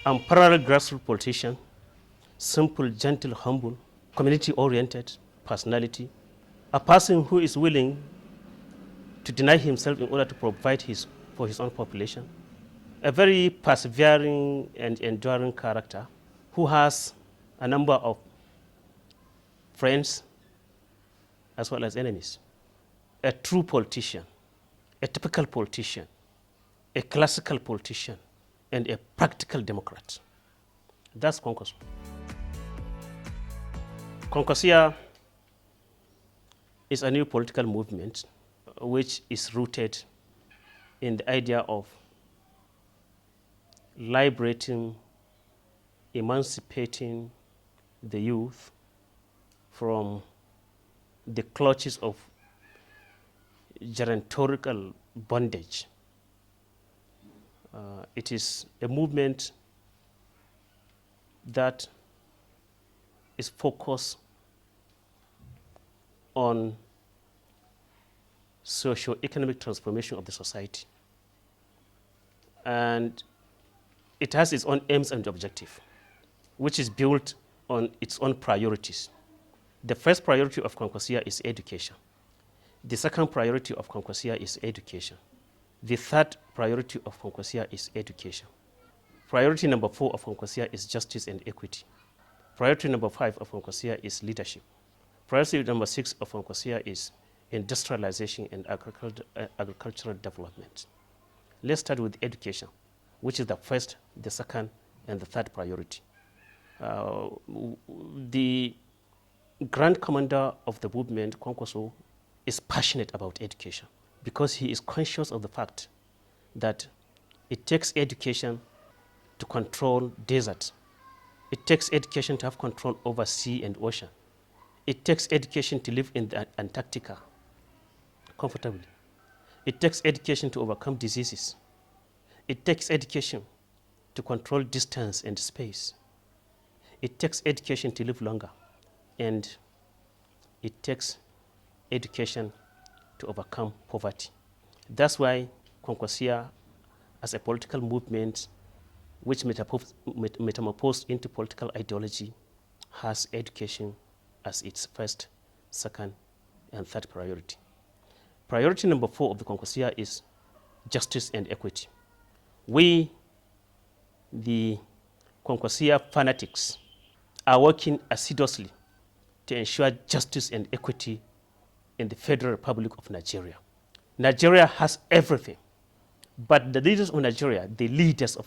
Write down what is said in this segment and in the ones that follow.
I'm parallel grassroots politician, simple, gentle, humble, community-oriented personality, a person who is willing to deny himself in order to provide for his own population, a very persevering and enduring character who has a number of friends as well as enemies, a true politician, a typical politician, a classical politician, and a practical Democrat. That's Kwankwaso. Kwankwasiyyah is a new political movement which is rooted in the idea of liberating, emancipating the youth from the clutches of gerontorical bondage. It is a movement that is focused on socio-economic transformation of the society. And it has its own aims and objective, which is built on its own priorities. The first priority of Kwankwasiyyah is education. The second priority of Kwankwasiyyah is education. The third priority of Kwankwasiyyah is education. Priority number 4 of Kwankwasiyyah is justice and equity. Priority number 5 of Kwankwasiyyah is leadership. Priority number 6 of Kwankwasiyyah is industrialization and agricultural development. Let's start with education, which is the first, the second, and the third priority. The grand commander of the movement, Kwankwaso, is passionate about education because he is conscious of the fact that it takes education to control desert. It takes education to have control over sea and ocean. It takes education to live in the Antarctica comfortably. It takes education to overcome diseases. It takes education to control distance and space. It takes education to live longer. And it takes education to overcome poverty. That's why Kwankwasiyyah, as a political movement which metamorphosed into political ideology, has education as its first, second, and third priority. Priority number 4 of the Kwankwasiyyah is justice and equity. We, the Kwankwasiyyah fanatics, are working assiduously to ensure justice and equity in the Federal Republic of Nigeria. Nigeria has everything, but the leaders of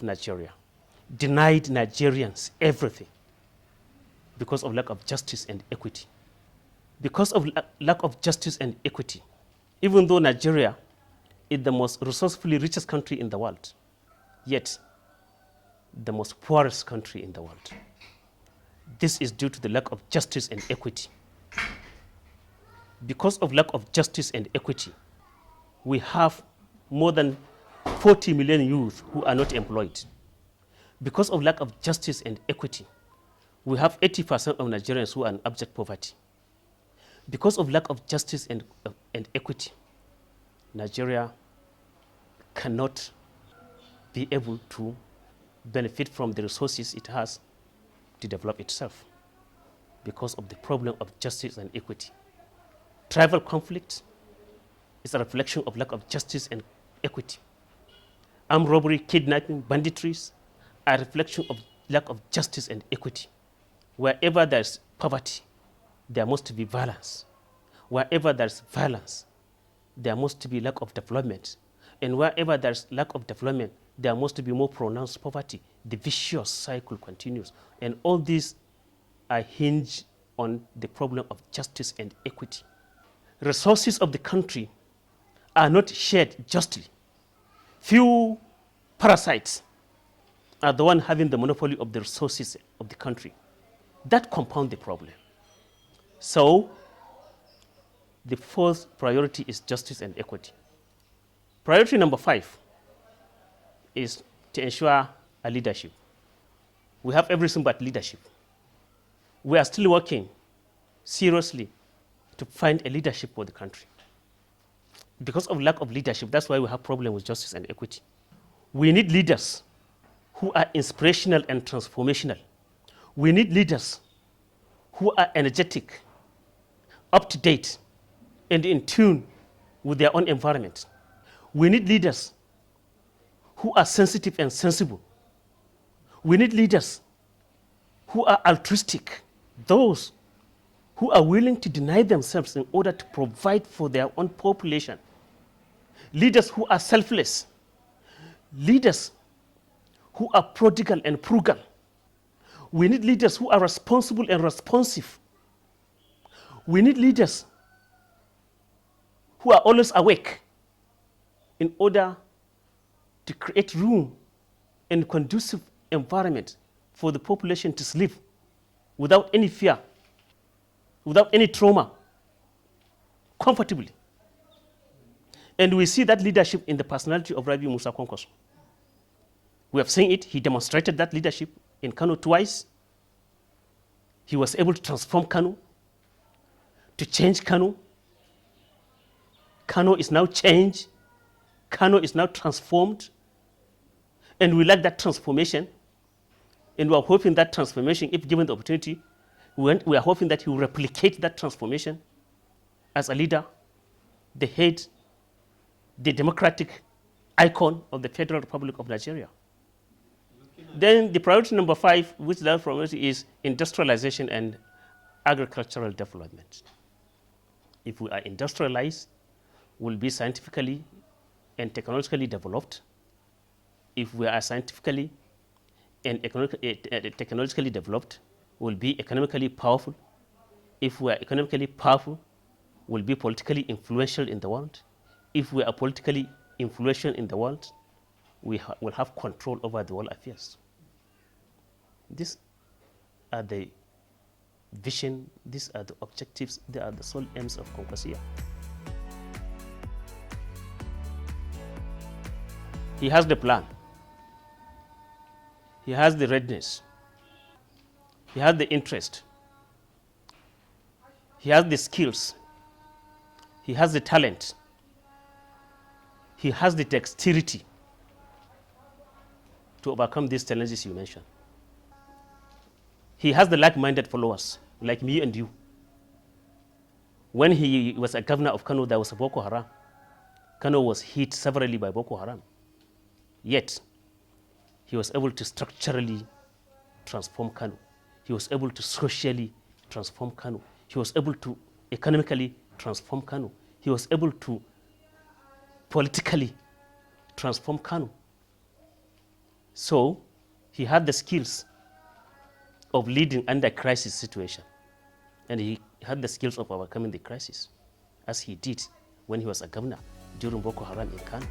Nigeria, denied Nigerians everything because of lack of justice and equity. Because of lack of justice and equity, even though Nigeria is the most resourcefully richest country in the world, yet the most poorest country in the world. This is due to the lack of justice and equity. Because of lack of justice and equity, we have more than 40 million youth who are not employed. Because of lack of justice and equity, we have 80% of Nigerians who are in abject poverty. Because of lack of justice and equity, Nigeria cannot be able to benefit from the resources it has to develop itself because of the problem of justice and equity. Tribal conflict is a reflection of lack of justice and equity. Armed robbery, kidnapping, banditries are a reflection of lack of justice and equity. Wherever there's poverty, there must be violence. Wherever there's violence, there must be lack of development. And wherever there's lack of development, there must be more pronounced poverty. The vicious cycle continues. And all these are hinged on the problem of justice and equity. Resources of the country are not shared justly. Few parasites are the one having the monopoly of the resources of the country. That compounds the problem. So, the fourth priority is justice and equity. Priority number 5 is to ensure a leadership. We have everything but leadership. We are still working seriously to find a leadership for the country. Because of lack of leadership, that's why we have problem with justice and equity. We need leaders who are inspirational and transformational. We need leaders who are energetic, up to date, and in tune with their own environment. We need leaders who are sensitive and sensible. We need leaders who are altruistic, those who are willing to deny themselves in order to provide for their own population. Leaders who are selfless. Leaders who are prodigal and frugal. We need leaders who are responsible and responsive. We need leaders who are always awake in order to create room and conducive environment for the population to sleep without any fear, without any trauma, comfortably. And we see that leadership in the personality of Rabi Musa Kwankwaso. We have seen it. He demonstrated that leadership in Kano twice. He was able to transform Kano, to change Kano. Kano is now changed. Kano is now transformed. And we like that transformation. And we are hoping that transformation, if given the opportunity, we are hoping that he will replicate that transformation as a leader, the head, the democratic icon of the Federal Republic of Nigeria. Then the priority number 5, which that priority is industrialization and agricultural development. If we are industrialized, we'll be scientifically and technologically developed. If we are scientifically and technologically developed, we'll be economically powerful. If we are economically powerful, we'll be politically influential in the world. If we are politically influential in the world, we will have control over the world affairs. These are the vision, these are the objectives, they are the sole aims of Kwankwasiyyah. He has the plan. He has the readiness. He has the interest. He has the skills. He has the talent. He has the dexterity to overcome these challenges you mentioned. He has the like-minded followers, like me and you. When he was a governor of Kano, there was a Boko Haram. Kano was hit severely by Boko Haram. Yet, he was able to structurally transform Kano. He was able to socially transform Kano. He was able to economically transform Kano. He was able to politically transform Kano. So, he had the skills of leading under crisis situation. And he had the skills of overcoming the crisis, as he did when he was a governor during Boko Haram in Kano.